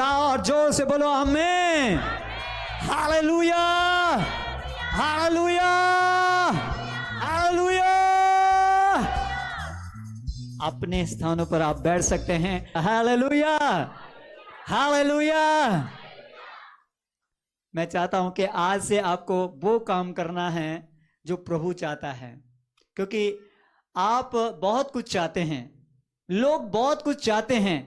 था, और जोर से बोलो आमीन। Hallelujah, hallelujah, hallelujah. अपने स्थानों पर आप बैठ सकते हैं। Hallelujah, hallelujah. मैं चाहता हूं कि आज से आपको वो काम करना है जो प्रभु चाहता है, क्योंकि आप बहुत कुछ चाहते हैं, लोग बहुत कुछ चाहते हैं,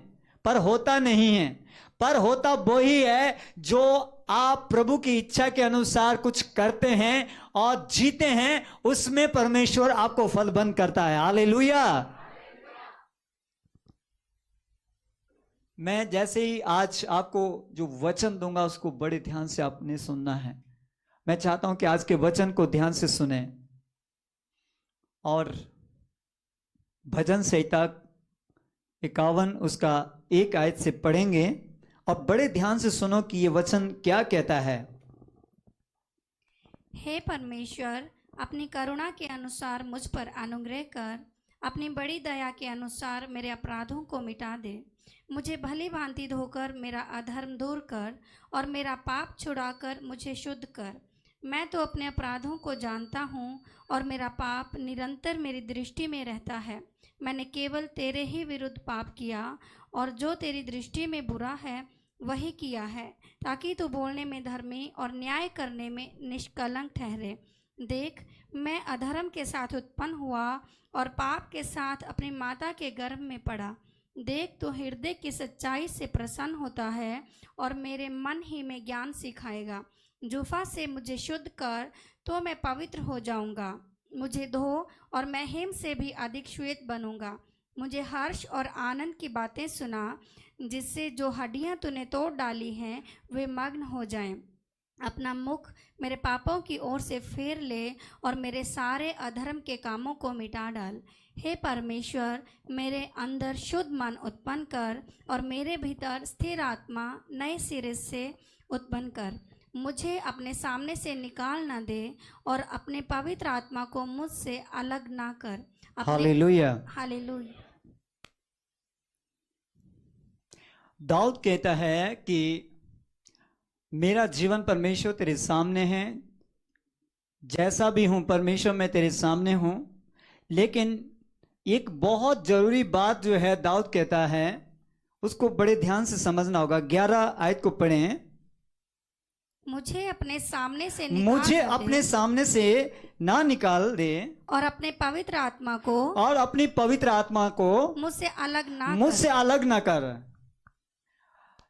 पर होता नहीं है। पर होता वो ही है जो आप प्रभु की इच्छा के अनुसार कुछ करते हैं और जीते हैं, उसमें परमेश्वर आपको फलबंद करता है। हालेलुया। मैं जैसे ही आज आपको जो वचन दूंगा उसको बड़े ध्यान से आपने सुनना है। मैं चाहता हूं कि आज के वचन को ध्यान से सुने और भजन संहिता 51 उसका 1 आयत से पढ़ेंगे और बड़े ध्यान से सुनो कि ये वचन क्या कहता है। हे परमेश्वर, अपनी करुणा के अनुसार मुझ पर अनुग्रह कर, अपनी बड़ी दया के अनुसार मेरे अपराधों को मिटा दे। मुझे भली भांति धोकर मेरा अधर्म दूर कर और मेरा पाप छुड़ाकर मुझे शुद्ध कर। मैं तो अपने अपराधों को जानता हूँ और मेरा पाप निरंतर मेरी दृष्टि में रहता है। मैंने केवल तेरे ही विरुद्ध पाप किया और जो तेरी दृष्टि में बुरा है वही किया है, ताकि तू बोलने में धर्मी और न्याय करने में निष्कलंक ठहरे। देख, मैं अधर्म के साथ उत्पन्न हुआ और पाप के साथ अपनी माता के गर्भ में पड़ा। देख, तू हृदय की सच्चाई से प्रसन्न होता है और मेरे मन ही में ज्ञान सिखाएगा। जूफा से मुझे शुद्ध कर तो मैं पवित्र हो जाऊंगा। मुझे धो और मैं हिम से भी अधिक श्वेत बनूंगा। मुझे हर्ष और आनंद की बातें सुना, जिससे जो हड्डियां तूने तोड़ डाली हैं वे मग्न हो जाएं। अपना मुख मेरे पापों की ओर से फेर ले और मेरे सारे अधर्म के कामों को मिटा डाल। हे परमेश्वर, मेरे अंदर शुद्ध मन उत्पन्न कर और मेरे भीतर स्थिर आत्मा नए सिरे से उत्पन्न कर। मुझे अपने सामने से निकाल न दे और अपने पवित्र आत्मा को मुझसे अलग ना कर। Hallelujah, hallelujah. दाऊद कहता है कि मेरा जीवन परमेश्वर तेरे सामने है, जैसा भी हूं परमेश्वर मैं तेरे सामने हूं। लेकिन एक बहुत जरूरी बात जो है दाऊद कहता है, उसको बड़े ध्यान से समझना होगा। 11 आयत को पढ़ें। मुझे अपने सामने से मुझे अपने सामने से ना निकाल दे और अपने पवित्र आत्मा को और अपनी पवित्र आत्मा को मुझसे अलग ना कर।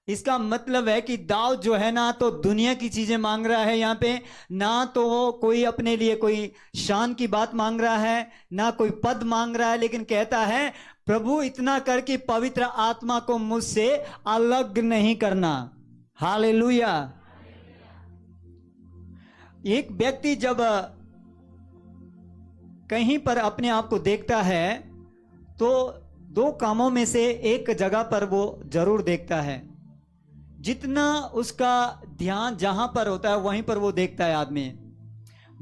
इसका मतलब है कि दाऊद जो है ना तो दुनिया की चीजें मांग रहा है यहाँ पे, ना तो वो कोई अपने लिए कोई शान की बात मांग रहा है, ना कोई पद मांग रहा है, लेकिन कहता है प्रभु इतना कर कि पवित्र आत्मा को मुझसे अलग नहीं करना। हालेलुया। एक व्यक्ति जब कहीं पर अपने आप को देखता है तो 2 कामों में से एक जगह पर वो जरूर देखता है। जितना उसका ध्यान जहां पर होता है वहीं पर वो देखता है आदमी।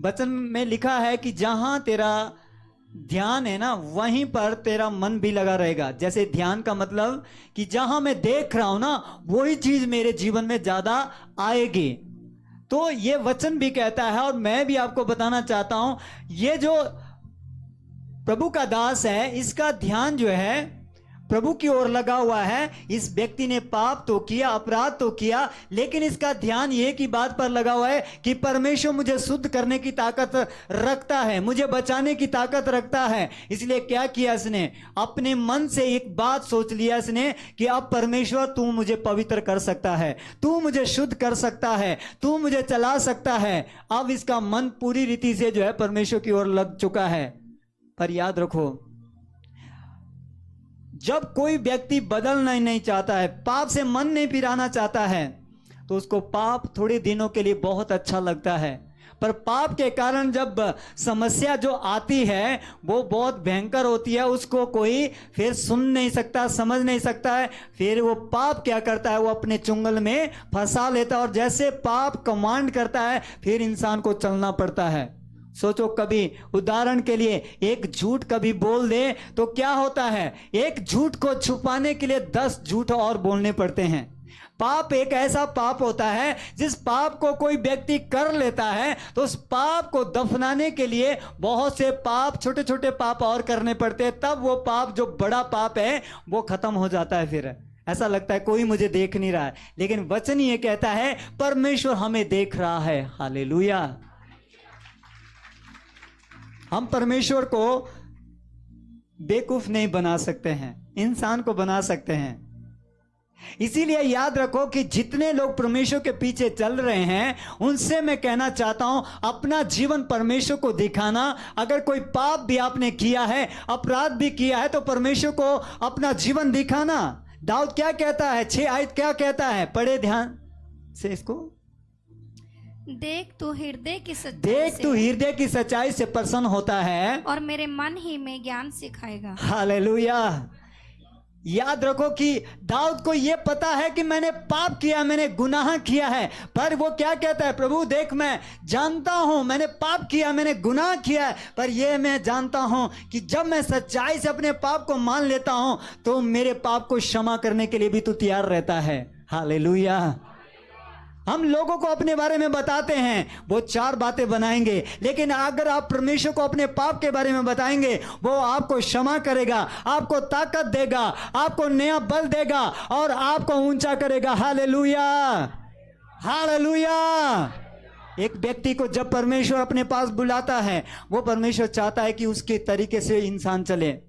वचन में लिखा है कि जहां तेरा ध्यान है ना वहीं पर तेरा मन भी लगा रहेगा। जैसे ध्यान का मतलब कि जहां मैं देख रहा हूं ना वही चीज मेरे जीवन में ज्यादा आएगी। तो ये वचन भी कहता है, और मैं भी आपको बताना चाहता हूं, ये जो प्रभु का दास है इसका ध्यान जो है प्रभु की ओर लगा हुआ है। इस व्यक्ति ने पाप तो किया, अपराध तो किया, लेकिन इसका ध्यान ये की बात पर लगा हुआ है कि परमेश्वर मुझे शुद्ध करने की ताकत रखता है, मुझे बचाने की ताकत रखता है। इसलिए क्या किया इसने, अपने मन से एक बात सोच लिया इसने कि अब परमेश्वर तू मुझे पवित्र कर सकता है, तू मुझे शुद्ध कर सकता है, तू मुझे चला सकता है। अब इसका मन पूरी रीति से जो है परमेश्वर की ओर लग चुका है। पर याद रखो, जब कोई व्यक्ति बदलना ही नहीं चाहता है, पाप से मन नहीं फिराना चाहता है, तो उसको पाप थोड़े दिनों के लिए बहुत अच्छा लगता है, पर पाप के कारण जब समस्या जो आती है वो बहुत भयंकर होती है। उसको कोई फिर सुन नहीं सकता, समझ नहीं सकता है। फिर वो पाप क्या करता है, वो अपने चुंगल में फंसा लेता है, और जैसे पाप कमांड करता है फिर इंसान को चलना पड़ता है। सोचो, कभी उदाहरण के लिए एक झूठ कभी बोल दे तो क्या होता है, एक झूठ को छुपाने के लिए 10 झूठ और बोलने पड़ते हैं। पाप एक ऐसा पाप होता है जिस पाप को कोई व्यक्ति कर लेता है तो उस पाप को दफनाने के लिए बहुत से पाप, छोटे छोटे पाप और करने पड़ते हैं, तब वो पाप जो बड़ा पाप है वो खत्म हो जाता है। फिर ऐसा लगता है कोई मुझे देख नहीं रहा है, लेकिन वचन ये कहता है परमेश्वर हमें देख रहा है। हालेलुया। हम परमेश्वर को बेवकूफ नहीं बना सकते हैं, इंसान को बना सकते हैं। इसीलिए याद रखो कि जितने लोग परमेश्वर के पीछे चल रहे हैं उनसे मैं कहना चाहता हूं, अपना जीवन परमेश्वर को दिखाना। अगर कोई पाप भी आपने किया है, अपराध भी किया है, तो परमेश्वर को अपना जीवन दिखाना। दाऊद क्या कहता है, 6 आयत क्या कहता है, पढ़े ध्यान से इसको। देख तू हृदय की सच्चाई से प्रसन्न होता है और मेरे मन ही में ज्ञान सिखाएगा। हालेलुया। याद रखो कि दाऊद को यह पता है कि मैंने पाप किया, मैंने गुनाह किया है, पर वो क्या कहता है, प्रभु देख मैं जानता हूं मैंने पाप किया, मैंने गुनाह किया है, पर यह मैं जानता हूं कि जब मैं सच्चाई से अपने पाप को मान लेता हूं तो मेरे पाप को क्षमा करने के लिए भी तू तैयार रहता है। हालेलुया। हम लोगों को अपने बारे में बताते हैं, वो 4 बातें बनाएंगे, लेकिन अगर आप परमेश्वर को अपने पाप के बारे में बताएंगे वो आपको क्षमा करेगा, आपको ताकत देगा, आपको नया बल देगा और आपको ऊंचा करेगा। Hallelujah, hallelujah. एक व्यक्ति को जब परमेश्वर अपने पास बुलाता है, वो परमेश्वर चाहता है कि उसके तरीके से इंसान चले।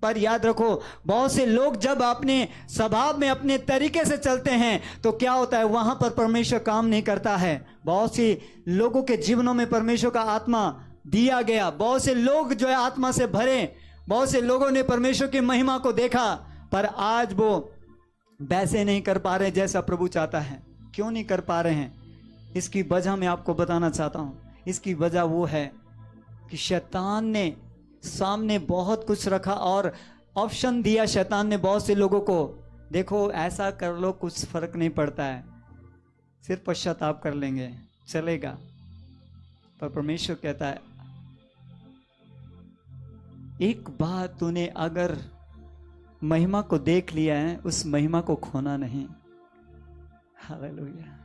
पर याद रखो, बहुत से लोग जब अपने स्वभाव में अपने तरीके से चलते हैं तो क्या होता है, वहां पर परमेश्वर काम नहीं करता है। बहुत सी लोगों के जीवनों में परमेश्वर का आत्मा दिया गया, बहुत से लोग जो है आत्मा से भरे, बहुत से लोगों ने परमेश्वर की महिमा को देखा, पर आज वो वैसे नहीं कर पा रहे जैसा प्रभु चाहता है। क्यों नहीं कर पा रहे हैं, इसकी वजह मैं आपको बताना चाहता हूं। इसकी वजह वो है कि शैतान ने सामने बहुत कुछ रखा और ऑप्शन दिया शैतान ने बहुत से लोगों को, देखो ऐसा कर लो, कुछ फर्क नहीं पड़ता है, सिर्फ पश्चाताप कर लेंगे चलेगा। पर परमेश्वर कहता है एक बात तूने अगर महिमा को देख लिया है, उस महिमा को खोना नहीं। हालेलुया।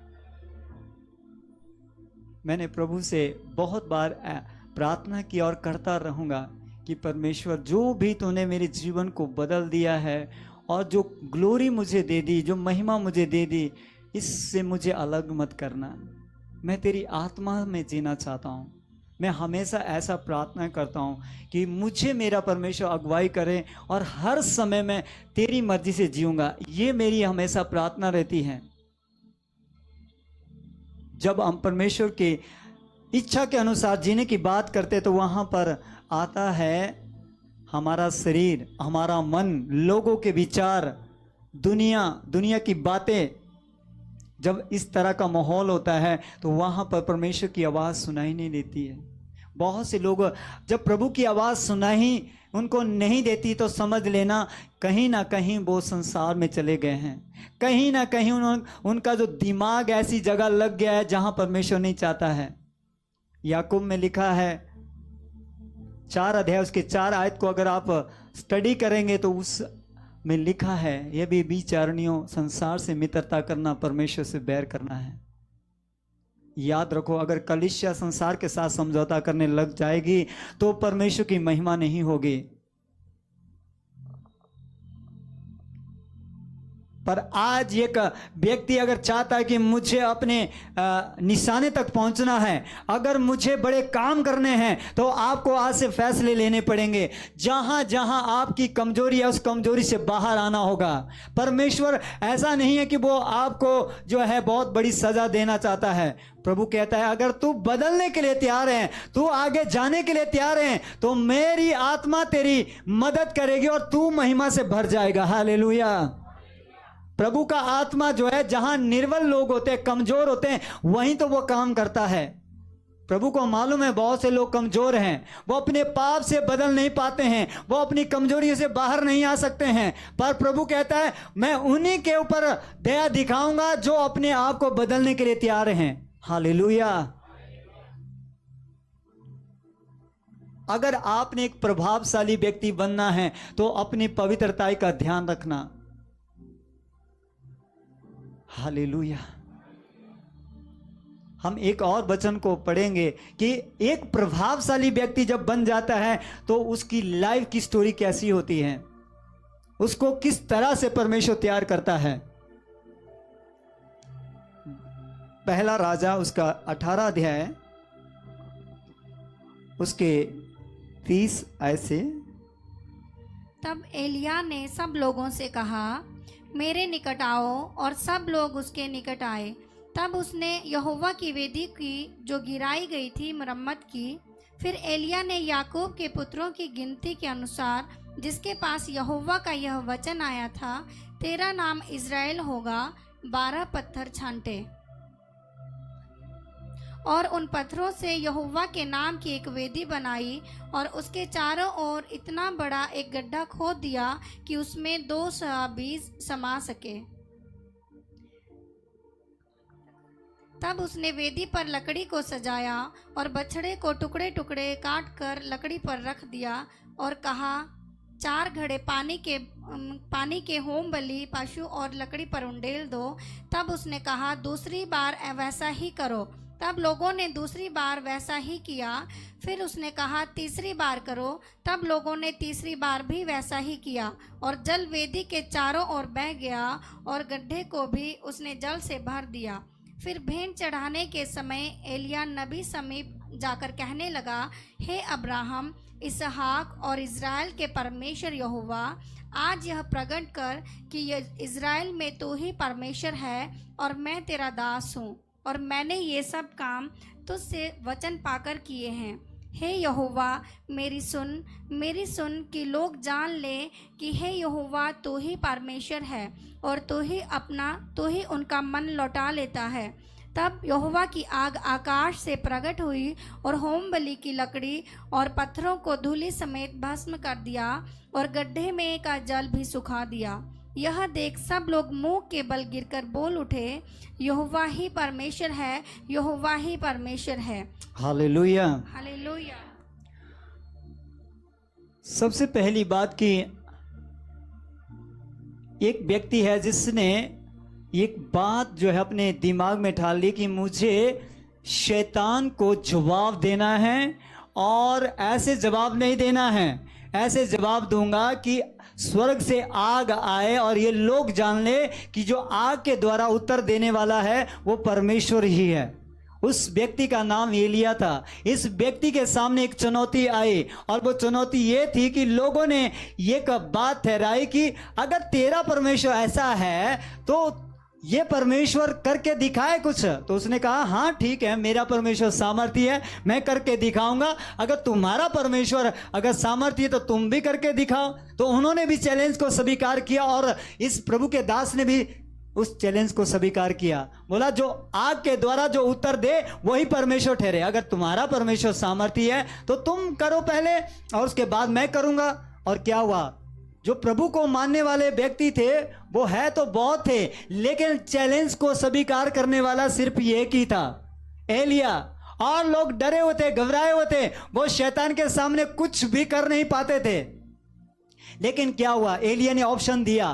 मैंने प्रभु से बहुत बार प्रार्थना की और करता रहूंगा कि परमेश्वर जो भी तूने मेरे जीवन को बदल दिया है और जो ग्लोरी मुझे दे दी, जो महिमा मुझे दे दी, इससे मुझे अलग मत करना। मैं तेरी आत्मा में जीना चाहता हूँ। मैं हमेशा ऐसा प्रार्थना करता हूँ कि मुझे मेरा परमेश्वर अगुवाई करे और हर समय मैं तेरी मर्जी से जीऊँगा। ये मेरी हमेशा प्रार्थना रहती है। जब हम परमेश्वर की इच्छा के अनुसार जीने की बात करते तो वहाँ पर आता है हमारा शरीर, हमारा मन, लोगों के विचार, दुनिया की बातें। जब इस तरह का माहौल होता है तो वहाँ पर परमेश्वर की आवाज़ सुनाई नहीं देती है। बहुत से लोग जब प्रभु की आवाज़ सुनाई उनको नहीं देती तो समझ लेना कहीं ना कहीं वो संसार में चले गए हैं, कहीं ना कहीं उनका जो दिमाग ऐसी जगह लग गया है जहाँ परमेश्वर नहीं चाहता है। याकूब में लिखा है 4 अध्याय उसके 4 आयत को अगर आप स्टडी करेंगे तो उस में लिखा है, यह भी विचारणियों संसार से मित्रता करना परमेश्वर से बैर करना है। याद रखो, अगर कलीसिया संसार के साथ समझौता करने लग जाएगी तो परमेश्वर की महिमा नहीं होगी। पर आज एक व्यक्ति अगर चाहता है कि मुझे अपने निशाने तक पहुंचना है, अगर मुझे बड़े काम करने हैं, तो आपको आज से फैसले लेने पड़ेंगे। जहां जहां आपकी कमजोरी है उस कमजोरी से बाहर आना होगा। परमेश्वर ऐसा नहीं है कि वो आपको जो है बहुत बड़ी सजा देना चाहता है। प्रभु कहता है अगर तू बदलने के लिए तैयार है, तू आगे जाने के लिए तैयार है, तो मेरी आत्मा तेरी मदद करेगी और तू महिमा से भर जाएगा। हालेलुया। प्रभु का आत्मा जो है जहां निर्बल लोग होते हैं, कमजोर होते हैं, वहीं तो वो काम करता है। प्रभु को मालूम है बहुत से लोग कमजोर हैं, वो अपने पाप से बदल नहीं पाते हैं, वो अपनी कमजोरी से बाहर नहीं आ सकते हैं। पर प्रभु कहता है मैं उन्हीं के ऊपर दया दिखाऊंगा जो अपने आप को बदलने के लिए तैयार हैं। हालेलुया। अगर आपने एक प्रभावशाली व्यक्ति बनना है तो अपनी पवित्रता का ध्यान रखना। हालेलुया। हम एक और वचन को पढ़ेंगे कि एक प्रभावशाली व्यक्ति जब बन जाता है तो उसकी लाइफ की स्टोरी कैसी होती है, उसको किस तरह से परमेश्वर तैयार करता है। पहला राजा उसका 18 अध्याय उसके 30 ऐसे। तब एलिया ने सब लोगों से कहा, मेरे निकट आओ, और सब लोग उसके निकट आए। तब उसने यहोवा की वेदी की जो गिराई गई थी मरम्मत की। फिर एलिया ने याकूब के पुत्रों की गिनती के अनुसार, जिसके पास यहोवा का यह वचन आया था, तेरा नाम इज़राइल होगा, 12 पत्थर छांटे और उन पत्थरों से यहोवा के नाम की एक वेदी बनाई और उसके चारों ओर इतना बड़ा एक गड्ढा खोद दिया कि उसमें 200 बीज समा सके। तब उसने वेदी पर लकड़ी को सजाया और बछड़े को टुकड़े टुकड़े काट कर लकड़ी पर रख दिया और कहा, 4 घड़े पानी के होम बलि पशु और लकड़ी पर उंडेल दो। तब उसने कहा, दूसरी बार वैसा ही करो। तब लोगों ने दूसरी बार वैसा ही किया। फिर उसने कहा, तीसरी बार करो। तब लोगों ने तीसरी बार भी वैसा ही किया और जल वेदी के चारों ओर बह गया और गड्ढे को भी उसने जल से भर दिया। फिर भेंट चढ़ाने के समय एलिया नबी समीप जाकर कहने लगा, हे अब्राहम, इसहाक और इज़राइल के परमेश्वर यहोवा, आज यह प्रकट कर कि इज़राइल में तू ही परमेश्वर है और मैं तेरा दास हूँ और मैंने ये सब काम तुझसे वचन पाकर किए हैं। हे यहोवा, मेरी सुन कि लोग जान ले कि हे यहोवा तू ही परमेश्वर है और तू ही उनका मन लौटा लेता है। तब यहोवा की आग आकाश से प्रकट हुई और होम बलि की लकड़ी और पत्थरों को धूलि समेत भस्म कर दिया और गड्ढे में का जल भी सुखा दिया। यह देख सब लोग मुंह के बल गिरकर बोल उठे, यहोवा ही परमेश्वर है, यहोवा ही परमेश्वर है। हालेलुया। हालेलुया। सबसे पहली बात कि एक व्यक्ति है जिसने एक बात जो है अपने दिमाग में ढाल ली कि मुझे शैतान को जवाब देना है और ऐसे जवाब नहीं देना है, ऐसे जवाब दूंगा कि स्वर्ग से आग आए और ये लोग जान ले कि जो आग के द्वारा उत्तर देने वाला है वो परमेश्वर ही है। उस व्यक्ति का नाम एलिया था। इस व्यक्ति के सामने एक चुनौती आई और वो चुनौती ये थी कि लोगों ने ये बात ठहराई कि अगर तेरा परमेश्वर ऐसा है तो ये परमेश्वर करके दिखाए कुछ। तो उसने कहा, हाँ ठीक है, मेरा परमेश्वर सामर्थ्य है, मैं करके दिखाऊंगा। अगर तुम्हारा परमेश्वर अगर सामर्थ्य है तो तुम भी करके दिखाओ। तो उन्होंने भी चैलेंज को स्वीकार किया और इस प्रभु के दास ने भी उस चैलेंज को स्वीकार किया। बोला, जो आग के द्वारा जो उत्तर दे वही परमेश्वर ठहरे। अगर तुम्हारा परमेश्वर सामर्थ्य है तो तुम करो पहले और उसके बाद मैं करूंगा। और क्या हुआ, जो प्रभु को मानने वाले व्यक्ति थे वो है तो बहुत थे, लेकिन चैलेंज को स्वीकार करने वाला सिर्फ एक ही था, एलिया। और लोग डरे हुए थे, घबराए हुए थे, वो शैतान के सामने कुछ भी कर नहीं पाते थे। लेकिन क्या हुआ, एलिया ने ऑप्शन दिया।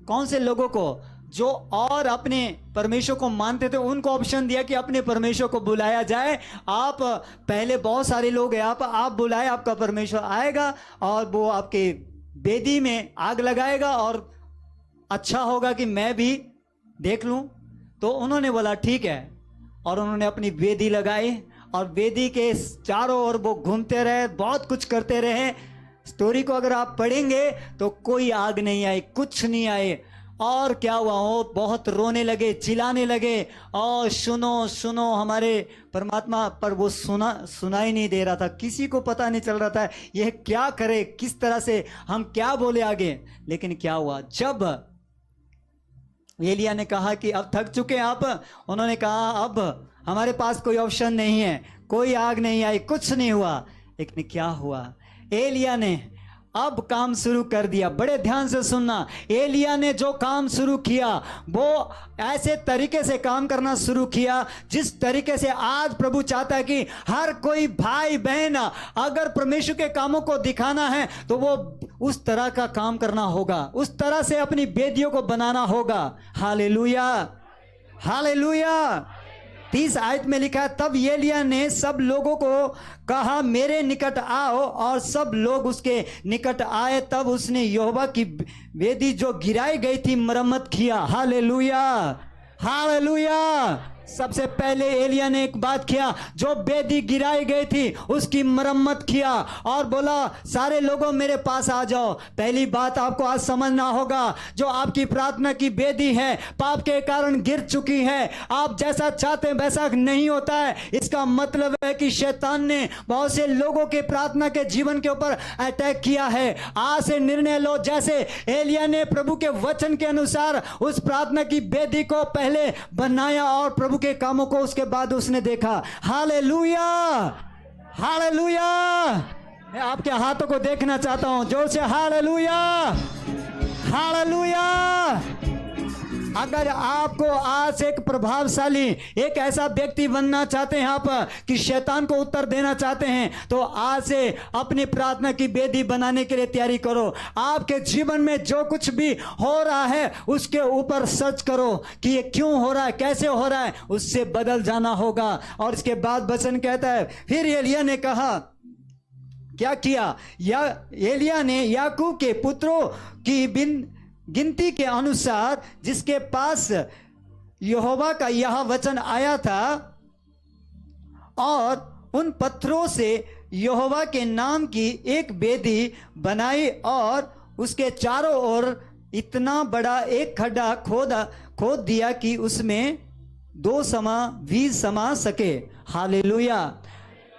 कौन से लोगों को? जो और अपने परमेश्वर को मानते थे उनको ऑप्शन दिया कि अपने परमेश्वर को बुलाया जाए। आप पहले बहुत सारे लोग हैं, आप बुलाए, आपका परमेश्वर आएगा और वो आपके वेदी में आग लगाएगा और अच्छा होगा कि मैं भी देख लूं। तो उन्होंने बोला ठीक है, और उन्होंने अपनी वेदी लगाई और वेदी के चारों ओर वो घूमते रहे, बहुत कुछ करते रहे। स्टोरी को अगर आप पढ़ेंगे तो कोई आग नहीं आई, कुछ नहीं आए। और क्या हुआ, वो बहुत रोने लगे, चिल्लाने लगे, और सुनो सुनो हमारे परमात्मा, पर वो सुना ही नहीं दे रहा था। किसी को पता नहीं चल रहा था यह क्या करे, किस तरह से हम क्या बोले आगे। लेकिन क्या हुआ, जब एलिया ने कहा कि अब थक चुके आप, उन्होंने कहा अब हमारे पास कोई ऑप्शन नहीं है, कोई आग नहीं आई, कुछ नहीं हुआ। लेकिन क्या हुआ, एलिया ने अब काम शुरू कर दिया। बड़े ध्यान से सुनना, एलिया ने जो काम शुरू किया वो ऐसे तरीके से काम करना शुरू किया जिस तरीके से आज प्रभु चाहता है कि हर कोई भाई बहन अगर परमेश्वर के कामों को दिखाना है तो वो उस तरह का काम करना होगा, उस तरह से अपनी वेदियों को बनाना होगा। हालेलुया। हालेलुया। 30 आयत में लिखा है, तब एलिय्याह ने सब लोगों को कहा मेरे निकट आओ, और सब लोग उसके निकट आए। तब उसने यहोवा की वेदी जो गिराई गई थी मरम्मत किया। Hallelujah, hallelujah. सबसे पहले एलिय्याह ने एक बात किया, जो वेदी गिराई गई थी उसकी मरम्मत किया और बोला सारे लोगों मेरे पास आ जाओ। पहली बात आपको आज समझना होगा, जो आपकी प्रार्थना की वेदी है पाप के कारण गिर चुकी है, आप जैसा चाहते हैं वैसा नहीं होता है। इसका मतलब है कि शैतान ने बहुत से लोगों के प्रार्थना के जीवन के ऊपर अटैक किया है। आज से निर्णय लो, जैसे एलिय्याह ने प्रभु के वचन के अनुसार उस प्रार्थना की वेदी को पहले बनाया और प्रभु के कामों को उसके बाद उसने देखा। Hallelujah, hallelujah. मैं आपके हाथों को देखना चाहता हूं, जोर से हालेलुया, हालेलुया। अगर आपको आज एक प्रभावशाली, एक ऐसा व्यक्ति बनना चाहते हैं आप कि शैतान को उत्तर देना चाहते हैं, तो आज से अपनी प्रार्थना की वेदी बनाने के लिए तैयारी करो। आपके जीवन में जो कुछ भी हो रहा है उसके ऊपर सर्च करो कि ये क्यों हो रहा है, कैसे हो रहा है, उससे बदल जाना होगा। और इसके बाद वचन कहता है, फिर एलिय्याह ने कहा, क्या किया? एलिय्याह ने याकूब के पुत्रों की गिनती के अनुसार जिसके पास यहोवा का यह वचन आया था, और उन पत्थरों से यहोवा के नाम की एक वेदी बनाई और उसके चारों ओर इतना बड़ा एक खड्डा खोद दिया कि उसमें 2 बीज समा सके। हालेलुया।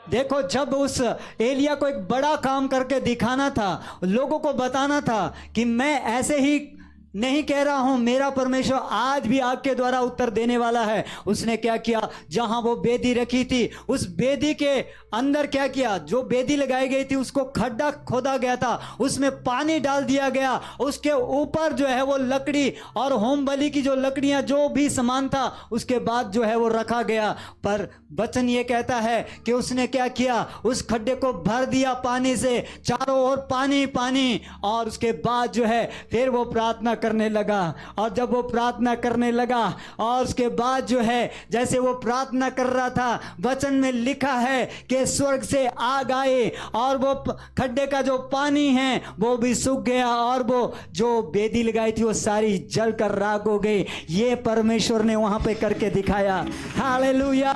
देखो, जब उस एलिय्याह को एक बड़ा काम करके दिखाना था, लोगों को बताना था कि मैं ऐसे ही नहीं कह रहा हूं, मेरा परमेश्वर आज भी आपके द्वारा उत्तर देने वाला है। उसने क्या किया? जहां वो वेदी रखी थी उस वेदी के अंदर क्या किया? जो वेदी लगाई गई थी उसको खड्डा खोदा गया था, उसमें पानी डाल दिया गया, उसके ऊपर जो है वो लकड़ी और होम बलि की जो लकड़ियां जो भी सामान था उसके बाद जो है वो रखा गया। पर वचन ये कहता है कि उसने क्या किया? उस खड्डे को भर दिया पानी से, चारों ओर पानी पानी, और उसके बाद जो है फिर वो प्रार्थना करने लगा। और जब वो प्रार्थना करने लगा और उसके बाद जो है जैसे वो प्रार्थना कर रहा था, वचन में लिखा है कि स्वर्ग से आग आई और वो खड्डे का जो पानी है वो भी सूख गया और वो जो वेदी लगाई थी वो सारी जल कर राख हो गई। ये परमेश्वर ने वहां पे करके दिखाया। Hallelujah,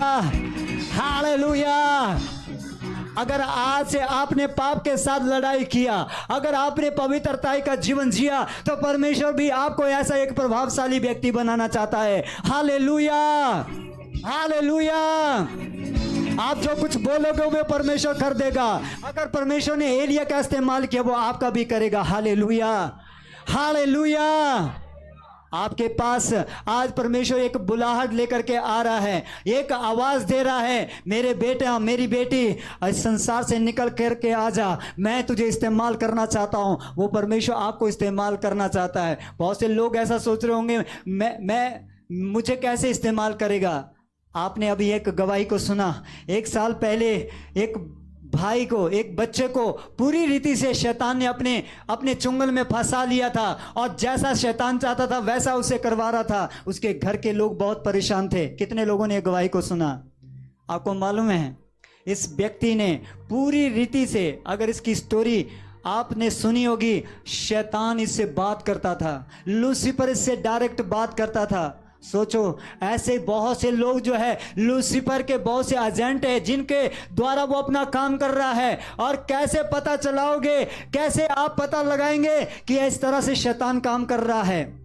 hallelujah. अगर आज से आपने पाप के साथ लड़ाई किया, अगर आपने पवित्रताई का जीवन जिया, तो परमेश्वर भी आपको ऐसा एक प्रभावशाली व्यक्ति बनाना चाहता है। Hallelujah, hallelujah. आप जो कुछ बोलोगे वो परमेश्वर कर देगा। अगर परमेश्वर ने एलिय्याह का इस्तेमाल किया वो आपका भी करेगा। Hallelujah, hallelujah. आपके पास आज परमेश्वर एक बुलाहट लेकर के आ रहा है, एक आवाज दे रहा है, मेरे बेटा मेरी बेटी इस संसार से निकल करके आ जा, मैं तुझे इस्तेमाल करना चाहता हूं। वो परमेश्वर आपको इस्तेमाल करना चाहता है। बहुत से लोग ऐसा सोच रहे होंगे, मुझे कैसे इस्तेमाल करेगा? आपने अभी एक गवाही को सुना। 1 साल पहले एक भाई को, एक बच्चे को पूरी रीति से शैतान ने अपने चुंगल में फंसा लिया था और जैसा शैतान चाहता था वैसा उसे करवा रहा था। उसके घर के लोग बहुत परेशान थे। कितने लोगों ने गवाही को सुना? आपको मालूम है इस व्यक्ति ने पूरी रीति से, अगर इसकी स्टोरी आपने सुनी होगी, शैतान इससे बात करता था, लूसीफर इससे डायरेक्ट बात करता था। सोचो, ऐसे बहुत से लोग जो है लूसीफर के बहुत से एजेंट है जिनके द्वारा वो अपना काम कर रहा है। और कैसे पता चलाओगे, कैसे आप पता लगाएंगे कि इस तरह से शैतान काम कर रहा है?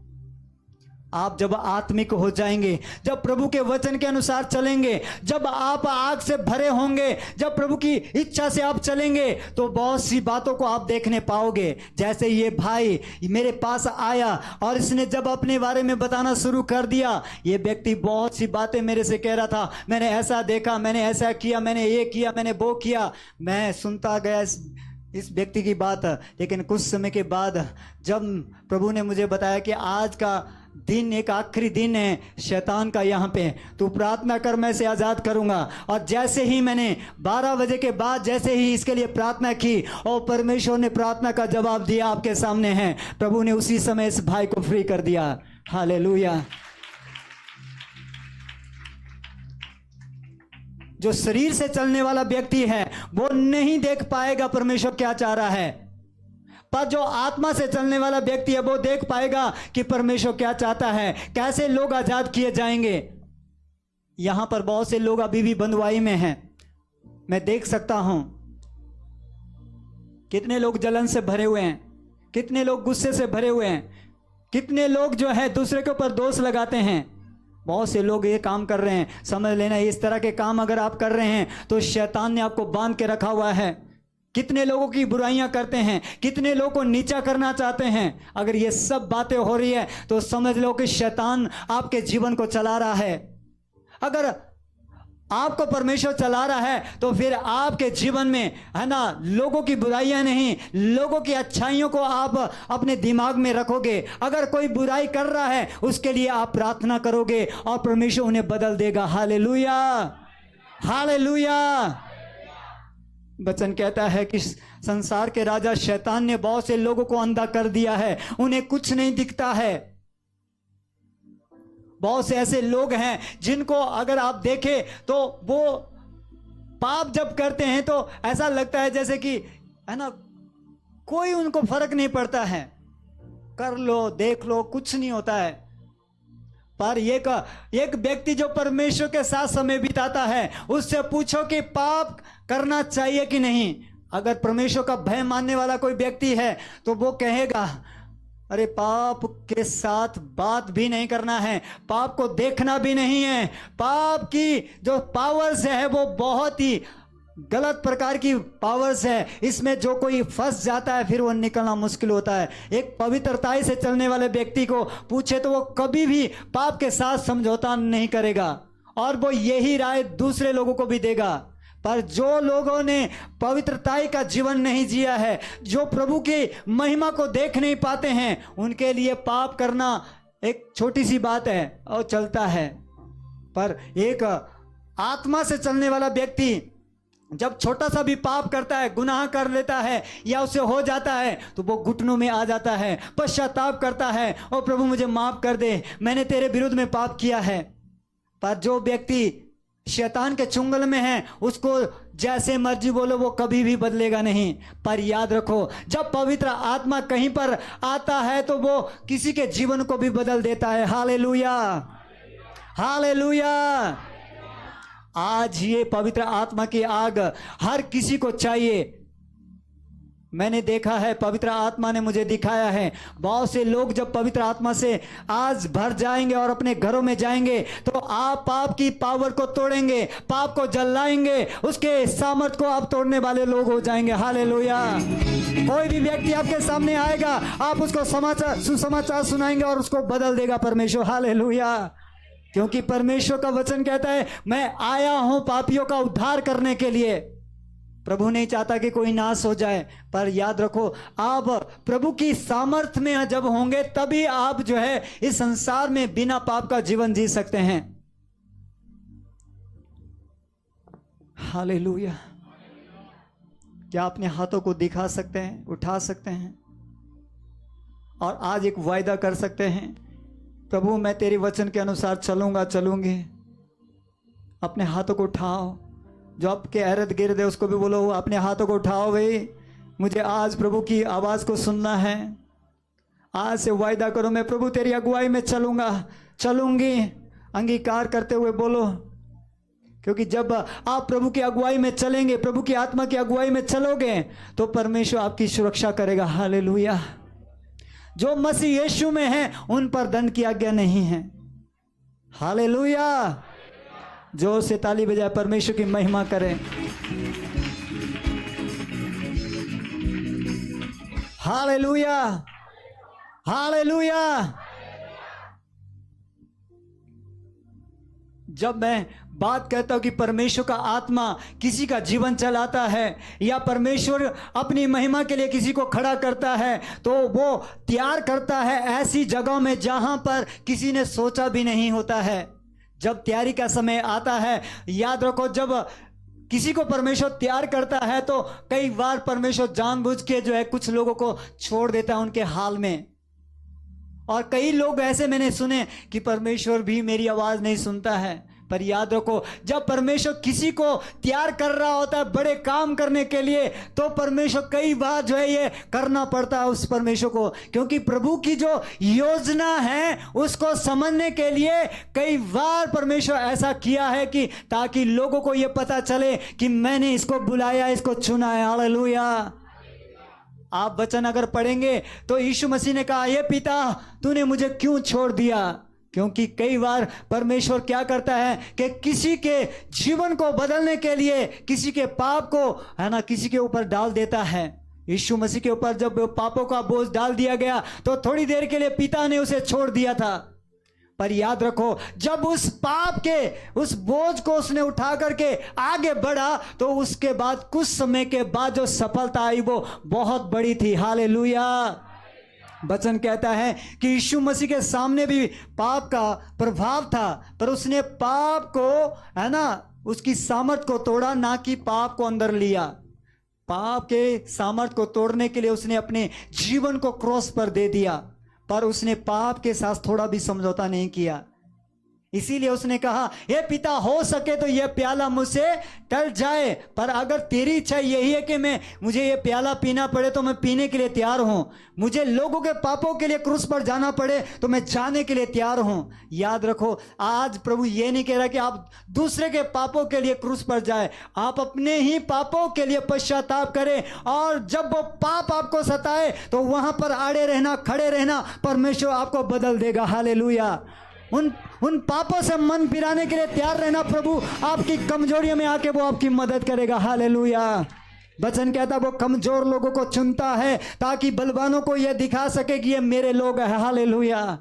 आप जब आत्मिक हो जाएंगे, जब प्रभु के वचन के अनुसार चलेंगे, जब आप आग से भरे होंगे, जब प्रभु की इच्छा से आप चलेंगे, तो बहुत सी बातों को आप देखने पाओगे। जैसे ये भाई मेरे पास आया और इसने जब अपने बारे में बताना शुरू कर दिया, ये व्यक्ति बहुत सी बातें मेरे से कह रहा था, मैंने ऐसा देखा, मैंने ऐसा किया, मैंने ये किया, मैंने वो किया। मैं सुनता गया इस व्यक्ति की बात। लेकिन कुछ समय के बाद जब प्रभु ने मुझे बताया कि आज का दिन एक आखिरी दिन है शैतान का यहाँ पे, तू प्रार्थना कर, मैं इसे आज़ाद करूँगा। और जैसे ही मैंने 12 बजे के बाद जैसे ही इसके लिए प्रार्थना की और परमेश्वर ने प्रार्थना का जवाब दिया, आपके सामने है, प्रभु ने उसी समय इस भाई को फ्री कर दिया। हालेलुया। जो शरीर से चलने वाला व्यक्ति है वो नहीं देख पाएगा परमेश्वर क्या चाह रहा है, पर जो आत्मा से चलने वाला व्यक्ति है वो देख पाएगा कि परमेश्वर क्या चाहता है, कैसे लोग आजाद किए जाएंगे। यहां पर बहुत से लोग अभी भी बंधुआई में हैं, मैं देख सकता हूं। कितने लोग जलन से भरे हुए हैं, कितने लोग गुस्से से भरे हुए हैं, कितने लोग जो है दूसरे के ऊपर दोष लगाते हैं। बहुत से लोग ये काम कर रहे हैं, समझ लेना इस तरह के काम अगर आप कर रहे हैं तो शैतान ने आपको बांध के रखा हुआ है। कितने लोगों की बुराइयां करते हैं, कितने लोगों को नीचा करना चाहते हैं। अगर ये सब बातें हो रही है तो समझ लो कि शैतान आपके जीवन को चला रहा है। अगर आपको परमेश्वर चला रहा है तो फिर आपके जीवन में है ना, लोगों की बुराइयां नहीं, लोगों की अच्छाइयों को आप अपने दिमाग में रखोगे। अगर कोई बुराई कर रहा है उसके लिए आप प्रार्थना करोगे और परमेश्वर उन्हें बदल देगा। Hallelujah, hallelujah. वचन कहता है कि संसार के राजा शैतान ने बहुत से लोगों को अंधा कर दिया है, उन्हें कुछ नहीं दिखता है। बहुत से ऐसे लोग हैं जिनको अगर आप देखें तो वो पाप जब करते हैं तो ऐसा लगता है जैसे कि है ना, कोई उनको फर्क नहीं पड़ता है, कर लो देख लो कुछ नहीं होता है। पर एक व्यक्ति जो परमेश्वर के साथ समय बिताता है उससे पूछो कि पाप करना चाहिए कि नहीं। अगर परमेश्वर का भय मानने वाला कोई व्यक्ति है तो वो कहेगा अरे पाप के साथ बात भी नहीं करना है, पाप को देखना भी नहीं है। पाप की जो पावर्स है वो बहुत ही गलत प्रकार की पावर्स है, इसमें जो कोई फंस जाता है फिर वो निकलना मुश्किल होता है। एक पवित्रताई से चलने वाले व्यक्ति को पूछे तो वो कभी भी पाप के साथ समझौता नहीं करेगा और वो यही राय दूसरे लोगों को भी देगा। पर जो लोगों ने पवित्रताई का जीवन नहीं जिया है, जो प्रभु की महिमा को देख नहीं पाते हैं, उनके लिए पाप करना एक छोटी सी बात है और चलता है। पर एक आत्मा से चलने वाला व्यक्ति जब छोटा सा भी पाप करता है, गुनाह कर लेता है या उसे हो जाता है तो वो घुटनों में आ जाता है, पश्चाताप करता है, ओ प्रभु मुझे माफ कर दे, मैंने तेरे विरुद्ध में पाप किया है। पर जो व्यक्ति शैतान के चुंगल में है उसको जैसे मर्जी बोलो वो कभी भी बदलेगा नहीं। पर याद रखो जब पवित्र आत्मा कहीं पर आता है तो वो किसी के जीवन को भी बदल देता है। Hallelujah, hallelujah. आज ये पवित्र आत्मा की आग हर किसी को चाहिए। मैंने देखा है, पवित्र आत्मा ने मुझे दिखाया है, बहुत से लोग जब पवित्र आत्मा से आज भर जाएंगे और अपने घरों में जाएंगे तो आप पाप की पावर को तोड़ेंगे, पाप को जलाएंगे, उसके सामर्थ को आप तोड़ने वाले लोग हो जाएंगे। हालेलुया। कोई भी व्यक्ति आपके सामने आएगा, आप उसको सुसमाचार सुनाएंगे और उसको बदल देगा परमेश्वर। हालेलुया। क्योंकि परमेश्वर का वचन कहता है मैं आया हूं पापियों का उद्धार करने के लिए। प्रभु नहीं चाहता कि कोई नाश हो जाए। पर याद रखो आप प्रभु की सामर्थ में जब होंगे तभी आप जो है इस संसार में बिना पाप का जीवन जी सकते हैं। हालेलुया। क्या अपने हाथों को दिखा सकते हैं, उठा सकते हैं और आज एक वायदा कर सकते हैं, प्रभु मैं तेरे वचन के अनुसार चलूंगा, चलूंगी। अपने हाथों को उठाओ, जो आपके इर्द गिर्द है उसको भी बोलो अपने हाथों को उठाओ, भाई मुझे आज प्रभु की आवाज़ को सुनना है। आज से वायदा करो मैं प्रभु तेरी अगुवाई में चलूंगा, चलूंगी। अंगीकार करते हुए बोलो, क्योंकि जब आप प्रभु की अगुवाई में चलेंगे, प्रभु की आत्मा की अगुवाई में चलोगे तो परमेश्वर आपकी सुरक्षा करेगा। हालेलुया। जो मसीह यीशु में है उन पर दंड की आज्ञा नहीं है। हालेलुया। जोर से ताली बजाए परमेश्वर की महिमा करें। Hallelujah, hallelujah. जब मैं बात कहता हूं कि परमेश्वर का आत्मा किसी का जीवन चलाता है या परमेश्वर अपनी महिमा के लिए किसी को खड़ा करता है तो वो तैयार करता है ऐसी जगहों में जहां पर किसी ने सोचा भी नहीं होता है। जब तैयारी का समय आता है, याद रखो जब किसी को परमेश्वर तैयार करता है तो कई बार परमेश्वर जानबूझ के जो है कुछ लोगों को छोड़ देता है उनके हाल में। और कई लोग ऐसे मैंने सुने कि परमेश्वर भी मेरी आवाज नहीं सुनता है, पर याद रखो, जब परमेश्वर किसी को तैयार कर रहा होता है बड़े काम करने के लिए, तो परमेश्वर कई बार जो है ये करना पड़ता है उस परमेश्वर को, क्योंकि प्रभु की जो योजना है उसको समझने के लिए कई बार परमेश्वर ऐसा किया है कि ताकि लोगों को ये पता चले कि मैंने इसको बुलाया, इसको चुना है। हालेलुया। आप वचन अगर पढ़ेंगे तो यीशु मसीह ने कहा, ये पिता तूने मुझे क्यों छोड़ दिया? क्योंकि कई बार परमेश्वर क्या करता है कि किसी के जीवन को बदलने के लिए किसी के पाप को है ना किसी के ऊपर डाल देता है। यीशु मसीह के ऊपर जब पापों का बोझ डाल दिया गया तो थोड़ी देर के लिए पिता ने उसे छोड़ दिया था, पर याद रखो जब उस पाप के उस बोझ को उसने उठा करके आगे बढ़ा तो उसके बाद कुछ समय के बाद जो सफलता आई वो बहुत बड़ी थी। हालेलुया। वचन कहता है कि यीशु मसीह के सामने भी पाप का प्रभाव था, पर उसने पाप को है ना उसकी सामर्थ को तोड़ा, ना कि पाप को अंदर लिया। पाप के सामर्थ को तोड़ने के लिए उसने अपने जीवन को क्रॉस पर दे दिया, पर उसने पाप के साथ थोड़ा भी समझौता नहीं किया। इसीलिए उसने कहा, हे पिता हो सके तो यह प्याला मुझसे टल जाए, पर अगर तेरी इच्छा यही है कि मुझे ये प्याला पीना पड़े तो मैं पीने के लिए तैयार हूं, मुझे लोगों के पापों के लिए क्रूस पर जाना पड़े तो मैं जाने के लिए तैयार हूं। याद रखो, आज प्रभु ये नहीं कह रहा कि आप दूसरे के पापों के लिए क्रूस पर जाए, आप अपने ही पापों के लिए पश्चाताप करें, और जब वो पाप आपको सताए तो वहां पर आड़े रहना, खड़े रहना, परमेश्वर आपको बदल देगा। हालेलुया। उन पापों से मन फिराने के लिए तैयार रहना, प्रभु आपकी कमजोरियों में आके वो आपकी मदद करेगा। हालेलुया। वचन कहता है वो कमजोर लोगों को चुनता है ताकि बलवानों को यह दिखा सके कि ये मेरे लोग हैं। हालेलुया।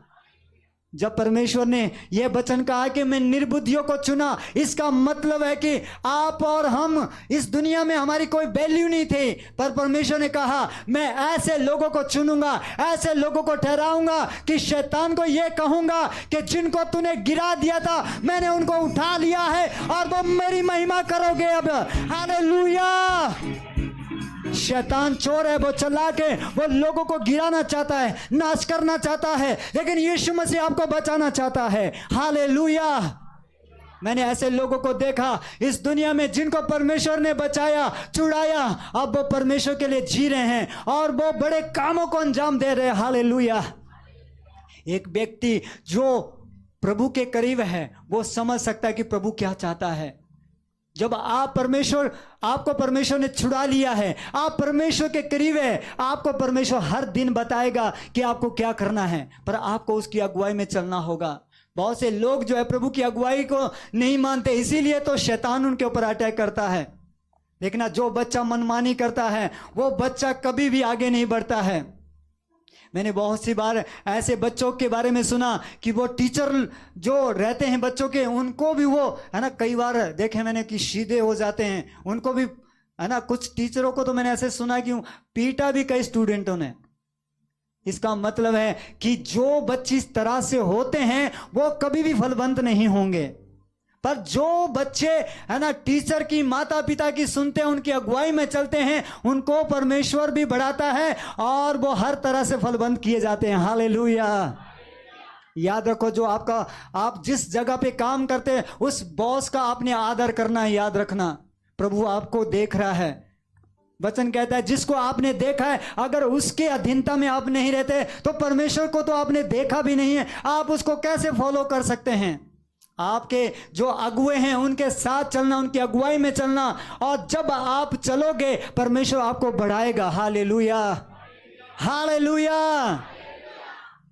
जब परमेश्वर ने यह वचन कहा कि मैं निर्बुद्धियों को चुना, इसका मतलब है कि आप और हम इस दुनिया में हमारी कोई वैल्यू नहीं थी, पर परमेश्वर ने कहा मैं ऐसे लोगों को चुनूंगा, ऐसे लोगों को ठहराऊंगा कि शैतान को यह कहूंगा कि जिनको तूने गिरा दिया था मैंने उनको उठा लिया है और वो मेरी महिमा करोगे अब। हालेलुया। शैतान चोर है, वो चला के वो लोगों को गिराना चाहता है, नाश करना चाहता है, लेकिन यीशु मसीह आपको बचाना चाहता है। हालेलुया। मैंने ऐसे लोगों को देखा इस दुनिया में जिनको परमेश्वर ने बचाया, छुड़ाया, अब वो परमेश्वर के लिए जी रहे हैं और वो बड़े कामों को अंजाम दे रहे हैं। हालेलुया। एक व्यक्ति जो प्रभु के करीब है वो समझ सकता है कि प्रभु क्या चाहता है। जब आपको परमेश्वर ने छुड़ा लिया है, आप परमेश्वर के करीब है, आपको परमेश्वर हर दिन बताएगा कि आपको क्या करना है, पर आपको उसकी अगुवाई में चलना होगा। बहुत से लोग जो है प्रभु की अगुवाई को नहीं मानते, इसीलिए तो शैतान उनके ऊपर अटैक करता है। लेकिन जो बच्चा मनमानी करता है वो बच्चा कभी भी आगे नहीं बढ़ता है। मैंने बहुत सी बार ऐसे बच्चों के बारे में सुना कि वो टीचर जो रहते हैं बच्चों के, उनको भी वो है ना कई बार देखे मैंने कि सीधे हो जाते हैं, उनको भी है ना कुछ टीचरों को तो मैंने ऐसे सुना कि पीटा भी कई स्टूडेंटों ने। इसका मतलब है कि जो बच्चे इस तरह से होते हैं वो कभी भी फलवंत नहीं होंगे, पर जो बच्चे है ना टीचर की, माता पिता की सुनते हैं, उनकी अगुवाई में चलते हैं, उनको परमेश्वर भी बढ़ाता है और वो हर तरह से फलवंत किए जाते हैं। हालेलुया। याद रखो, जो आप जिस जगह पे काम करते हैं उस बॉस का आपने आदर करना है। याद रखना, प्रभु आपको देख रहा है। वचन कहता है जिसको आपने देखा है, अगर उसके अधीनता में आप नहीं रहते तो परमेश्वर को तो आपने देखा भी नहीं है, आप उसको कैसे फॉलो कर सकते हैं। आपके जो अगुए हैं उनके साथ चलना, उनकी अगुवाई में चलना, और जब आप चलोगे परमेश्वर आपको बढ़ाएगा। हालेलुया। हालेलुया।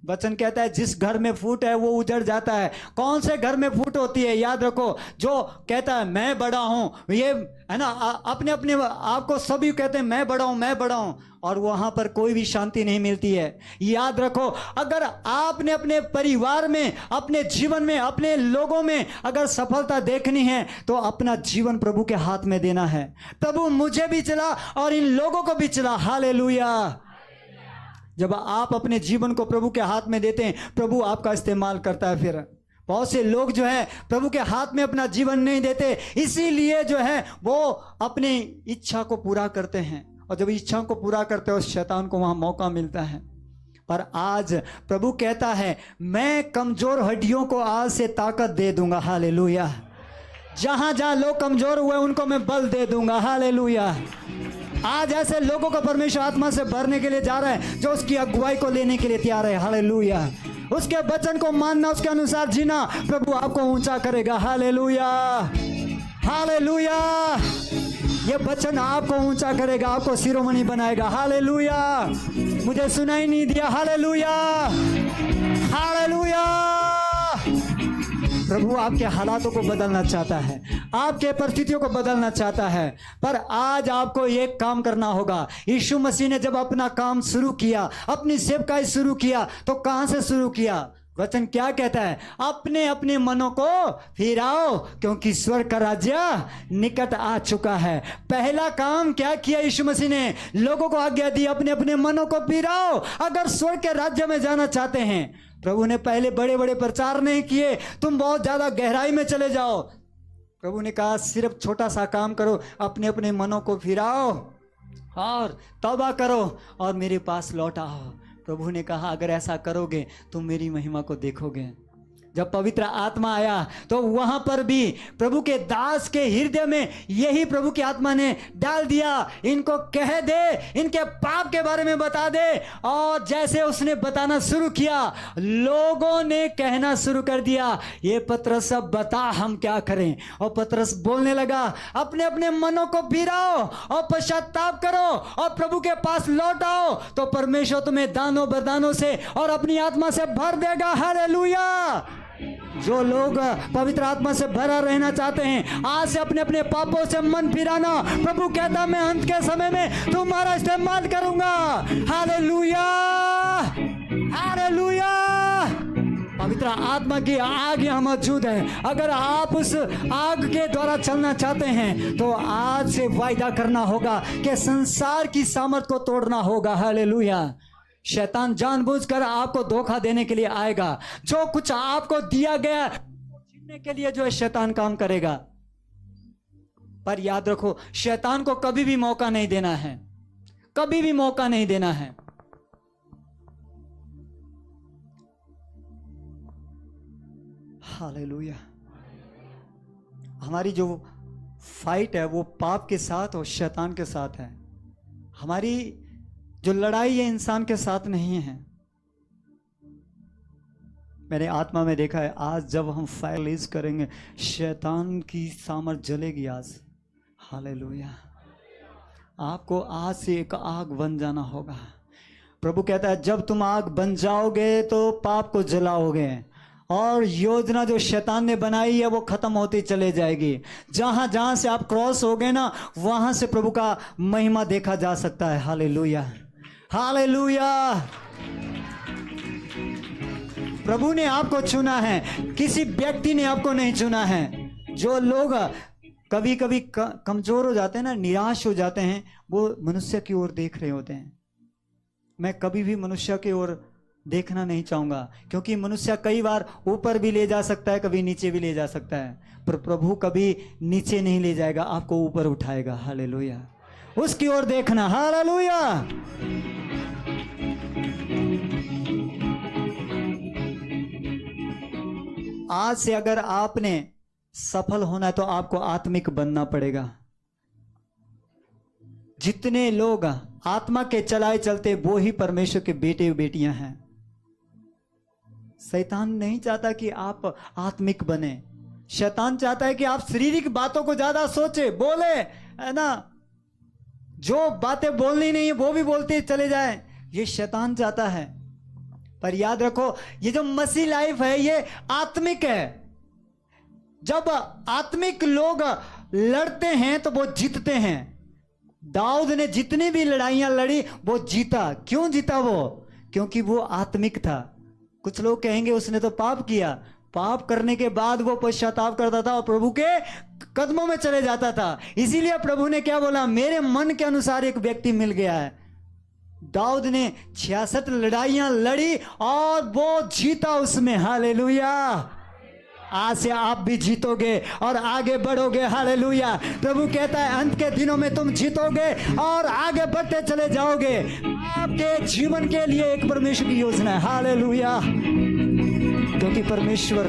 वचन कहता है जिस घर में फूट है वो उजड़ जाता है। कौन से घर में फूट होती है? याद रखो, जो कहता है मैं बड़ा हूं, ये है ना अपने अपने आपको सभी कहते हैं मैं बड़ा हूं, मैं बड़ा हूं, और वहां पर कोई भी शांति नहीं मिलती है। याद रखो, अगर आपने अपने परिवार में, अपने जीवन में, अपने लोगों में अगर सफलता देखनी है तो अपना जीवन प्रभु के हाथ में देना है। प्रभु मुझे भी चला और इन लोगों को भी चला। हालेलुया। जब आप अपने जीवन को प्रभु के हाथ में देते हैं, प्रभु आपका इस्तेमाल करता है। फिर बहुत से लोग जो है प्रभु के हाथ में अपना जीवन नहीं देते, इसीलिए जो है वो अपनी इच्छा को पूरा करते हैं, और जब इच्छा को पूरा करते हो शैतान को वहां मौका मिलता है। पर आज प्रभु कहता है मैं कमजोर हड्डियों को आज से ताकत दे दूंगा। हालेलुया। जहां जहां लोग कमजोर हुए उनको मैं बल दे दूंगा। हालेलुया। आज ऐसे लोगों को परमेश्वर आत्मा से भरने के लिए जा रहा है जो उसकी अगुवाई को लेने के लिए तैयार है। हालेलुया। उसके वचन को मानना, उसके अनुसार जीना, प्रभु आपको ऊंचा करेगा। Hallelujah, hallelujah. ये वचन आपको ऊंचा करेगा, आपको शिरोमणि बनाएगा। हालेलुया। मुझे सुनाई नहीं दिया? Hallelujah, hallelujah. प्रभु आपके हालातों को बदलना चाहता है, आपके परिस्थितियों को बदलना चाहता है, पर आज आपको एक काम करना होगा। यीशु मसीह ने जब अपना काम शुरू किया, अपनी सेवकाई शुरू किया, तो कहां से शुरू किया? वचन क्या कहता है? अपने अपने मनों को फिराओ क्योंकि स्वर्ग का राज्य निकट आ चुका है। पहला काम क्या किया यीशु मसीह ने? लोगों को आज्ञा दी, अपने अपने मनों को फिराओ। अगर स्वर्ग के राज्य में जाना चाहते हैं, प्रभु ने पहले बड़े बड़े प्रचार नहीं किए, तुम बहुत ज्यादा गहराई में चले जाओ। प्रभु ने कहा सिर्फ छोटा सा काम करो, अपने अपने मनों को फिराओ और तौबा करो और मेरे पास लौट आओ। प्रभु ने कहा अगर ऐसा करोगे तुम मेरी महिमा को देखोगे। जब पवित्र आत्मा आया तो वहां पर भी प्रभु के दास के हृदय में यही प्रभु की आत्मा ने डाल दिया, इनको कह दे, इनके पाप के बारे में बता दे। और जैसे उसने बताना शुरू किया, लोगों ने कहना शुरू कर दिया, ये पतरस अब बता हम क्या करें। और पतरस बोलने लगा, अपने अपने मनों को फिराओ और पश्चाताप करो और प्रभु के पास लौट आओ, तो परमेश्वर तुम्हें दानों वरदानों से और अपनी आत्मा से भर देगा। हालेलुया। जो लोग पवित्र आत्मा से भरा रहना चाहते हैं, आज से अपने अपने पापों से मन फिराना। प्रभु कहता मैं अंत के समय में तुम्हारा इस्तेमाल करूंगा। Hallelujah, hallelujah. पवित्र आत्मा की आग यहाँ मौजूद है। अगर आप उस आग के द्वारा चलना चाहते हैं तो आज से वायदा करना होगा कि संसार की सामर्थ को तोड़ना होगा। हालेलुया। शैतान जानबूझकर आपको धोखा देने के लिए आएगा। जो कुछ आपको दिया गया छीनने के लिए जो है शैतान काम करेगा, पर याद रखो शैतान को कभी भी मौका नहीं देना है, कभी भी मौका नहीं देना है। हालेलुया। हमारी जो फाइट है वो पाप के साथ और शैतान के साथ है। हमारी जो लड़ाई है इंसान के साथ नहीं है। मैंने आत्मा में देखा है, आज जब हम फायर रिलीज करेंगे शैतान की सामर्थ जलेगी आज। हालेलुया। आपको आज से एक आग बन जाना होगा। प्रभु कहता है जब तुम आग बन जाओगे तो पाप को जलाओगे और योजना जो शैतान ने बनाई है वो खत्म होती चले जाएगी। जहां जहां से आप क्रॉस हो गए ना, वहां से प्रभु का महिमा देखा जा सकता है। Hallelujah, hallelujah. प्रभु ने आपको चुना है, किसी व्यक्ति ने आपको नहीं चुना है। जो लोग कभी कभी कमजोर हो जाते हैं ना, निराश हो जाते हैं, वो मनुष्य की ओर देख रहे होते हैं। मैं कभी भी मनुष्य की ओर देखना नहीं चाहूंगा, क्योंकि मनुष्य कई बार ऊपर भी ले जा सकता है, कभी नीचे भी ले जा सकता है, पर प्रभु कभी नीचे नहीं ले जाएगा, आपको ऊपर उठाएगा। हालेलुया। उसकी ओर देखना। हालेलुया। आज से अगर आपने सफल होना है तो आपको आत्मिक बनना पड़ेगा। जितने लोग आत्मा के चलाए चलते वो ही परमेश्वर के बेटे बेटियां हैं। शैतान नहीं चाहता कि आप आत्मिक बने। शैतान चाहता है कि आप शारीरिक बातों को ज्यादा सोचे, बोले, है ना, जो बातें बोलनी नहीं है वो भी बोलते चले जाए, ये शैतान चाहता है। पर याद रखो ये जो मसीह लाइफ है ये आत्मिक है। जब आत्मिक लोग लड़ते हैं तो वो जीतते हैं। दाऊद ने जितनी भी लड़ाइयां लड़ी वो जीता। क्यों जीता वो? क्योंकि वो आत्मिक था। कुछ लोग कहेंगे उसने तो पाप किया, पाप करने के बाद वो पश्चाताप करता था और प्रभु के कदमों में चले जाता था। इसीलिए प्रभु ने क्या बोला, मेरे मन के अनुसार एक व्यक्ति मिल गया है। दाऊद ने 66 लड़ाइयां लड़ी और वो जीता उसमें। हालेलुया। आज से आप भी जीतोगे और आगे बढ़ोगे। हालेलुया। प्रभु कहता है अंत के दिनों में तुम जीतोगे और आगे बढ़ते चले जाओगे। आपके जीवन के लिए एक परमेश्वर की योजना है। हालेलुया। क्योंकि परमेश्वर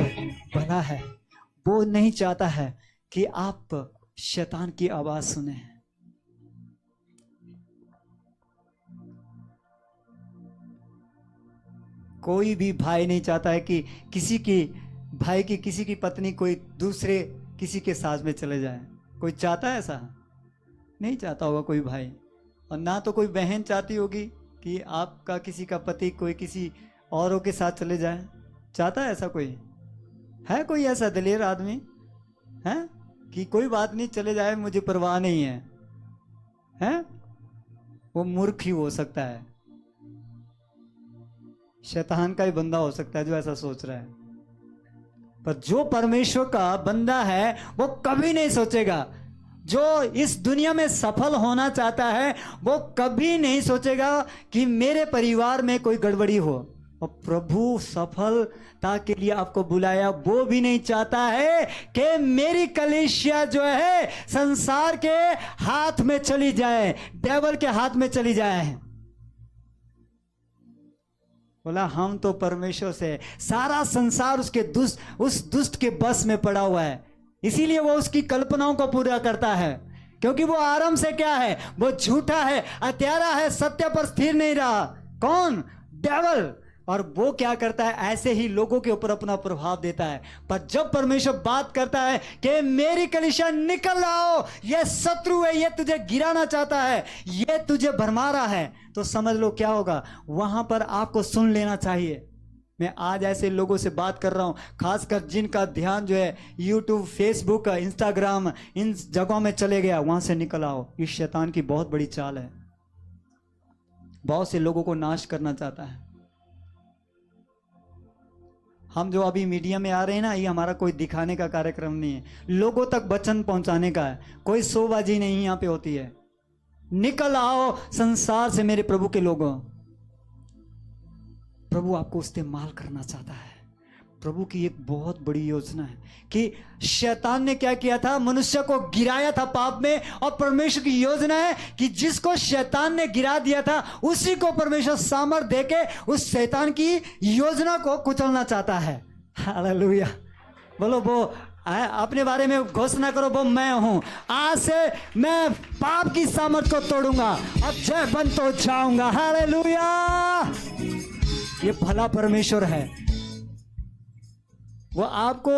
भला है, वो नहीं चाहता है कि आप शैतान की आवाज सुने। कोई भी भाई नहीं चाहता है कि किसी की पत्नी कोई दूसरे किसी के साथ में चले जाए। कोई चाहता है ऐसा? नहीं चाहता होगा कोई भाई, और ना तो कोई बहन चाहती होगी कि आपका किसी का पति कोई किसी औरों के साथ चले जाए। चाहता है ऐसा कोई? है कोई ऐसा दिलेर आदमी है कि कोई बात नहीं, चले जाए, मुझे परवाह नहीं है? हैं? वो मूर्ख ही हो सकता है, शैतान का ही बंदा हो सकता है जो ऐसा सोच रहा है। पर जो परमेश्वर का बंदा है वो कभी नहीं सोचेगा, जो इस दुनिया में सफल होना चाहता है वो कभी नहीं सोचेगा कि मेरे परिवार में कोई गड़बड़ी हो। और प्रभु सफलता के लिए आपको बुलाया, वो भी नहीं चाहता है कि मेरी कलीसिया जो है संसार के हाथ में चली जाए, डेविल के हाथ में चली जाए। बोला हम तो परमेश्वर से, सारा संसार उसके उस दुष्ट के बस में पड़ा हुआ है, इसीलिए वो उसकी कल्पनाओं को पूरा करता है। क्योंकि वो आरंभ से क्या है? वो झूठा है, हत्यारा है, सत्य पर स्थिर नहीं रहा। कौन? डेविल। और वो क्या करता है? ऐसे ही लोगों के ऊपर अपना प्रभाव देता है। पर जब परमेश्वर बात करता है कि मेरी कलीसिया निकल आओ, ये शत्रु है, ये तुझे गिराना चाहता है, ये तुझे भरमा रहा है, तो समझ लो क्या होगा। वहां पर आपको सुन लेना चाहिए। मैं आज ऐसे लोगों से बात कर रहा हूं, खासकर जिनका ध्यान जो है यूट्यूब, फेसबुक, इंस्टाग्राम, इन जगहों में चले गया। वहां से निकल आओ। इस शैतान की बहुत बड़ी चाल है, बहुत से लोगों को नाश करना चाहता है। हम जो अभी मीडिया में आ रहे हैं ना, ये हमारा कोई दिखाने का कार्यक्रम नहीं है, लोगों तक वचन पहुंचाने का है। कोई शोबाजी नहीं यहाँ पे होती है। निकल आओ संसार से मेरे प्रभु के लोगों। प्रभु आपको इस्तेमाल करना चाहता है। प्रभु की एक बहुत बड़ी योजना है कि शैतान ने क्या किया था? मनुष्य को गिराया था पाप में, और परमेश्वर की योजना है कि जिसको शैतान ने गिरा दिया था उसी को परमेश्वर सामर्थ देके उस शैतान की योजना को कुचलना चाहता है। हालेलुया। बोलो वो अपने बारे में घोषणा करो, वो मैं हूं, आज से मैं पाप की सामर्थ को तोड़ूंगा, अब जय बन तो जाऊंगा। हालेलुया। ये भला परमेश्वर है। वो आपको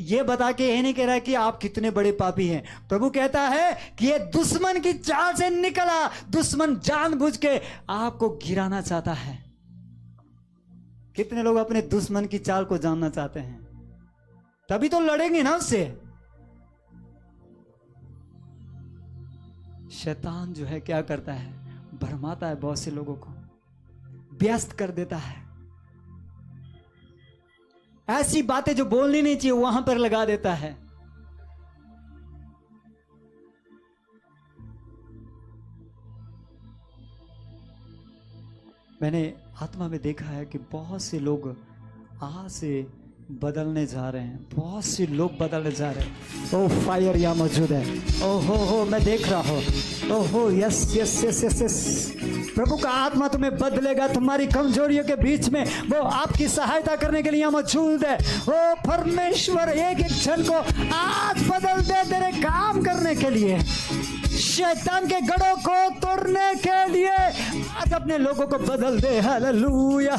ये बता के ये नहीं कह रहा है कि आप कितने बड़े पापी हैं। प्रभु कहता है कि ये दुश्मन की चाल से निकला। दुश्मन जानबूझ के आपको गिराना चाहता है। कितने लोग अपने दुश्मन की चाल को जानना चाहते हैं? तभी तो लड़ेंगे ना उससे। शैतान जो है क्या करता है? भरमाता है, बहुत से लोगों को व्यस्त कर देता है। ऐसी बातें जो बोलनी नहीं चाहिए वहां पर लगा देता है। मैंने आत्मा में देखा है कि बहुत से लोग आज से बदलने जा रहे हैं। बहुत से लोग बदलने जा रहे हैं। ओह फायर यहाँ मौजूद है। ओहो मैं देख रहा हूँ। ओहो yes yes yes yes yes. प्रभु का आत्मा तुम्हें बदलेगा। तुम्हारी कमजोरियों के बीच में वो आपकी सहायता करने के लिए यहाँ मौजूद है। ओ परमेश्वर एक एक जन को आज बदल दे तेरे काम करने के लिए, शैतान के गढ़ों को तोड़ने के लिए आज अपने लोगों को बदल दे। हालेलुया।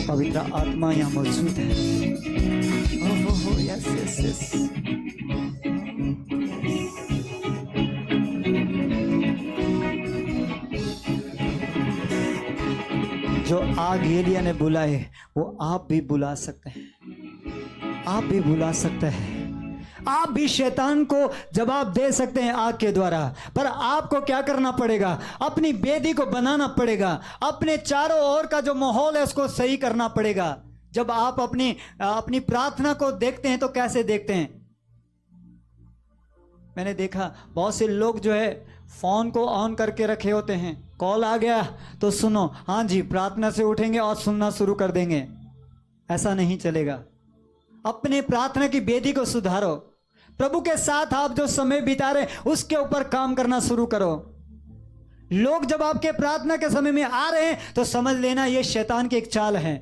पवित्र आत्मा यहाँ मौजूद है। ओहो यस यस यस। जो आग एलिया ने बुलाए वो आप भी बुला सकते हैं। आप भी बुला सकते हैं। आप भी शैतान को जवाब दे सकते हैं आग के द्वारा। पर आपको क्या करना पड़ेगा? अपनी वेदी को बनाना पड़ेगा। अपने चारों ओर का जो माहौल है उसको सही करना पड़ेगा। जब आप अपनी प्रार्थना को देखते हैं तो कैसे देखते हैं? मैंने देखा बहुत से लोग जो है फोन को ऑन करके रखे होते हैं। कॉल आ गया तो सुनो, हाँ जी, प्रार्थना से उठेंगे और सुनना शुरू कर देंगे। ऐसा नहीं चलेगा। अपने प्रार्थना की वेदी को सुधारो। प्रभु के साथ आप जो समय बिता रहे उसके ऊपर काम करना शुरू करो। लोग जब आपके प्रार्थना के समय में आ रहे हैं तो समझ लेना ये शैतान की एक चाल है।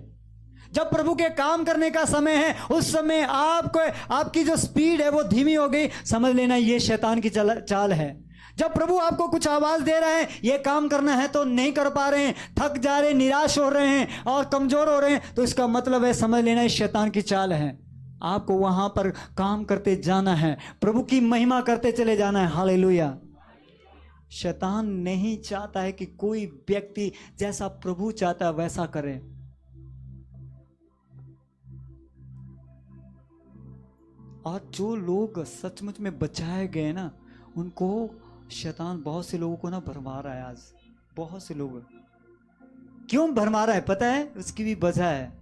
जब प्रभु के काम करने का समय है उस समय आपको आपकी जो स्पीड है वो धीमी हो गई, समझ लेना ये शैतान की चाल है। जब प्रभु आपको कुछ आवाज दे रहा है ये काम करना है तो नहीं कर पा रहे हैं, थक जा रहे हैं, निराश हो रहे हैं और कमजोर हो रहे हैं, तो इसका मतलब है समझ लेना ये शैतान की चाल है। आपको वहां पर काम करते जाना है, प्रभु की महिमा करते चले जाना है। हालेलुया। शैतान नहीं चाहता है कि कोई व्यक्ति जैसा प्रभु चाहता है वैसा करे। और जो लोग सचमुच में बचाए गए ना, उनको शैतान बहुत से लोगों को ना भरमा रहा है। आज बहुत से लोग क्यों भरमा रहा है पता है? उसकी भी वजह है।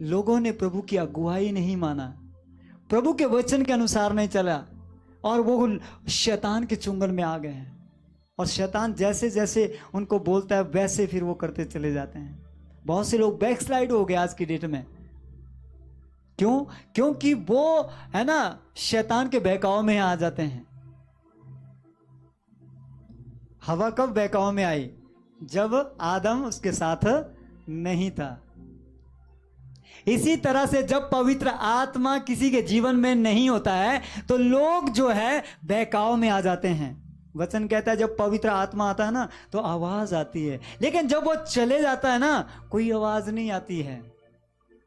लोगों ने प्रभु की अगुवाई नहीं माना, प्रभु के वचन के अनुसार नहीं चला और वो शैतान के चुंगल में आ गए हैं। और शैतान जैसे जैसे उनको बोलता है वैसे फिर वो करते चले जाते हैं। बहुत से लोग बैकस्लाइड हो गए आज की डेट में। क्यों? क्योंकि वो है ना शैतान के बहकाव में आ जाते हैं। हवा कब बहकाव में आई? जब आदम उसके साथ नहीं था। इसी तरह से जब पवित्र आत्मा किसी के जीवन में नहीं होता है तो लोग जो है बहकाव में आ जाते हैं। वचन कहता है जब पवित्र आत्मा आता है ना तो आवाज आती है, लेकिन जब वो चले जाता है ना कोई आवाज नहीं आती है।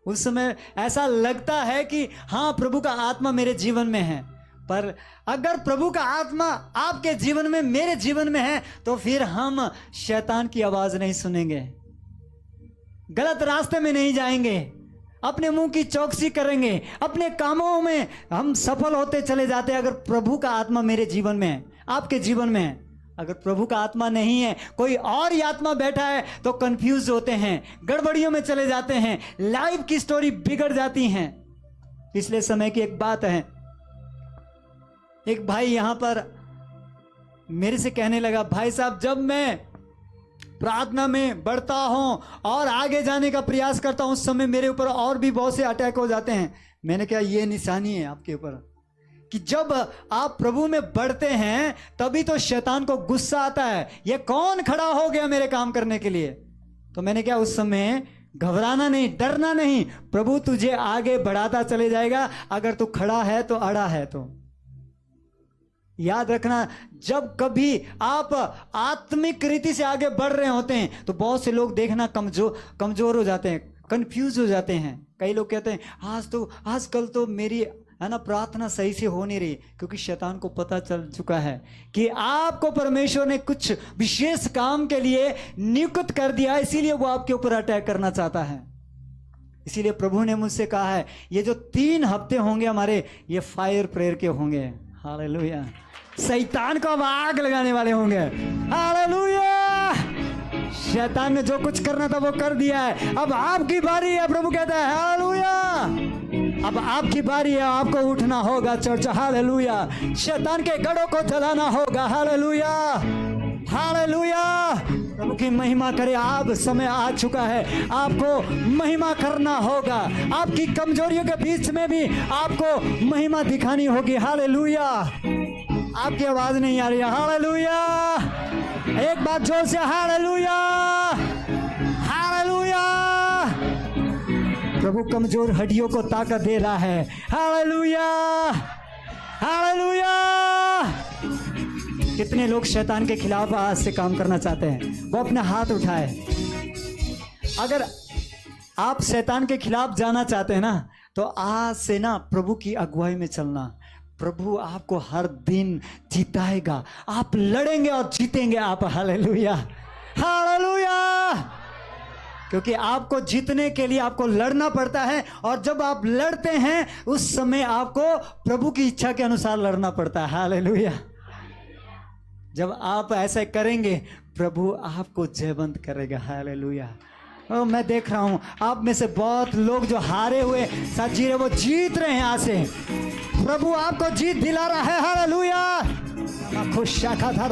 उस समय ऐसा लगता है कि हाँ प्रभु का आत्मा मेरे जीवन में है, पर अगर प्रभु का आत्मा आपके जीवन में मेरे जीवन में है तो फिर हम शैतान की आवाज नहीं सुनेंगे, गलत रास्ते में नहीं जाएंगे, अपने मुंह की चौकसी करेंगे, अपने कामों में हम सफल होते चले जाते हैं। अगर प्रभु का आत्मा मेरे जीवन में है, आपके जीवन में है। अगर प्रभु का आत्मा नहीं है, कोई और ही आत्मा बैठा है तो कंफ्यूज होते हैं, गड़बड़ियों में चले जाते हैं, लाइफ की स्टोरी बिगड़ जाती है। पिछले समय की एक बात है, एक भाई यहां पर मेरे से कहने लगा, भाई साहब जब मैं प्रार्थना में बढ़ता हूं और आगे जाने का प्रयास करता हूं उस समय मेरे ऊपर और भी बहुत से अटैक हो जाते हैं। मैंने कहा ये निशानी है आपके ऊपर कि जब आप प्रभु में बढ़ते हैं तभी तो शैतान को गुस्सा आता है, ये कौन खड़ा हो गया मेरे काम करने के लिए। तो मैंने क्या उस समय घबराना नहीं, डरना नहीं, प्रभु तुझे आगे बढ़ाता चले जाएगा। अगर तू खड़ा है तो अड़ा है। तो याद रखना, जब कभी आप आत्मिक रीति से आगे बढ़ रहे होते हैं तो बहुत से लोग देखना कमजोर हो जाते हैं, कंफ्यूज हो जाते हैं। कई लोग कहते हैं आजकल तो मेरी है ना प्रार्थना सही से हो नहीं रही, क्योंकि शैतान को पता चल चुका है कि आपको परमेश्वर ने कुछ विशेष काम के लिए नियुक्त कर दिया, इसीलिए वो आपके ऊपर अटैक करना चाहता है। इसीलिए प्रभु ने मुझसे कहा है ये जो 3 हफ्ते होंगे हमारे, ये फायर प्रेयर के होंगे। हालेलुया। शैतान को अब आग लगाने वाले होंगे। हालेलुया। शैतान ने जो कुछ करना था वो कर दिया है, अब आपकी बारी है। प्रभु कहता है हालेलुया, अब आपकी बारी है, आपको उठना होगा चर्च। हालेलुया। शैतान के गढ़ों को जलाना होगा। Hallelujah, hallelujah. प्रभु की महिमा करे। आप समय आ चुका है, आपको महिमा करना होगा। आपकी कमजोरियों के बीच में भी आपको महिमा दिखानी होगी। हालेलुया। आपकी आवाज नहीं आ रही है। हालेलुया। एक बात जोर से हालेलुया, हालेलुया। प्रभु कमजोर हड्डियों को ताकत दे रहा है। Hallelujah, hallelujah. कितने लोग शैतान के खिलाफ आज से काम करना चाहते हैं? वो अपना हाथ उठाए। अगर आप शैतान के खिलाफ जाना चाहते हैं ना तो आज से ना प्रभु की अगुवाई में चलना। प्रभु आपको हर दिन जिताएगा, आप लड़ेंगे और जीतेंगे आप। Hallelujah, hallelujah. क्योंकि आपको जीतने के लिए आपको लड़ना पड़ता है, और जब आप लड़ते हैं उस समय आपको प्रभु की इच्छा के अनुसार लड़ना पड़ता है। हालेलुया। जब आप ऐसा करेंगे प्रभु आपको जयवंत करेगा। हालेलुया। मैं देख रहा हूं आप में से बहुत लोग जो हारे हुए साथ जी रहे वो जीत रहे हैं। आज से प्रभु आपको जीत दिला रहा है। हालेलुया। खुश शाखा था।